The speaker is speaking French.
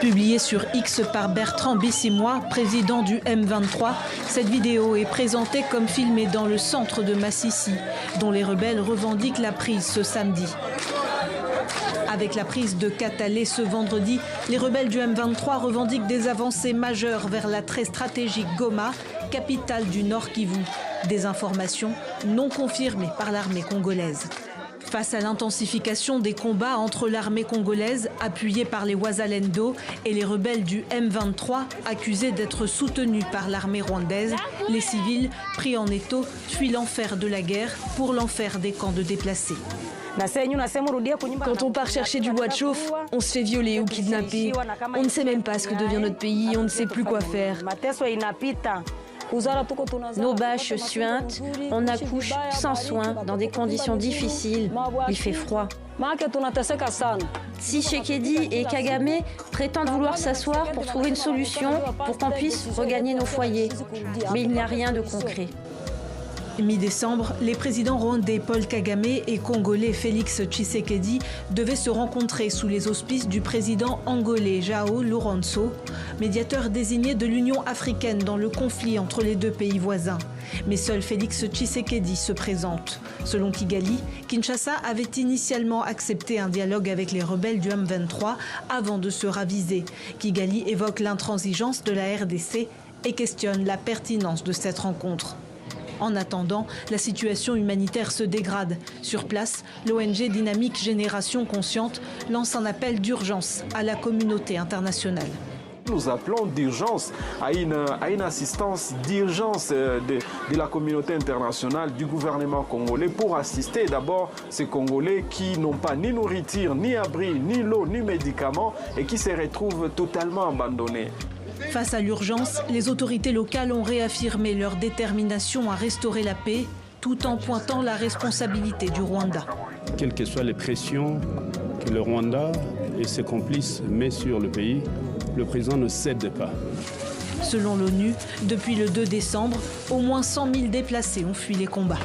Publiée sur X par Bertrand Bissimois, président du M23, cette vidéo est présentée comme filmée dans le centre de Massissi, dont les rebelles revendiquent la prise ce samedi. Avec la prise de Katalé ce vendredi, les rebelles du M23 revendiquent des avancées majeures vers la très stratégique Goma, capitale du Nord Kivu. Des informations non confirmées par l'armée congolaise. Face à l'intensification des combats entre l'armée congolaise, appuyée par les Wazalendo, et les rebelles du M23, accusés d'être soutenus par l'armée rwandaise, les civils, pris en étau, fuient l'enfer de la guerre pour l'enfer des camps de déplacés. Quand on part chercher du bois de chauffe, on se fait violer ou kidnapper. On ne sait même pas ce que devient notre pays, on ne sait plus quoi faire. Nos bâches suintent, on accouche sans soin, dans des conditions difficiles. Il fait froid. Tshisekedi et Kagame prétendent vouloir s'asseoir pour trouver une solution pour qu'on puisse regagner nos foyers. Mais il n'y a rien de concret. Mi-décembre, les présidents rwandais Paul Kagame et congolais Félix Tshisekedi devaient se rencontrer sous les auspices du président angolais João Lourenço, médiateur désigné de l'Union africaine dans le conflit entre les deux pays voisins. Mais seul Félix Tshisekedi se présente. Selon Kigali, Kinshasa avait initialement accepté un dialogue avec les rebelles du M23 avant de se raviser. Kigali évoque l'intransigeance de la RDC et questionne la pertinence de cette rencontre. En attendant, la situation humanitaire se dégrade. Sur place, l'ONG Dynamique Génération Consciente lance un appel d'urgence à la communauté internationale. Nous appelons d'urgence à une assistance d'urgence de la communauté internationale, du gouvernement congolais pour assister d'abord ces Congolais qui n'ont pas ni nourriture, ni abri, ni l'eau, ni médicaments et qui se retrouvent totalement abandonnés. Face à l'urgence, les autorités locales ont réaffirmé leur détermination à restaurer la paix, tout en pointant la responsabilité du Rwanda. Quelles que soient les pressions que le Rwanda et ses complices mettent sur le pays, le président ne cède pas. Selon l'ONU, depuis le 2 décembre, au moins 100 000 déplacés ont fui les combats.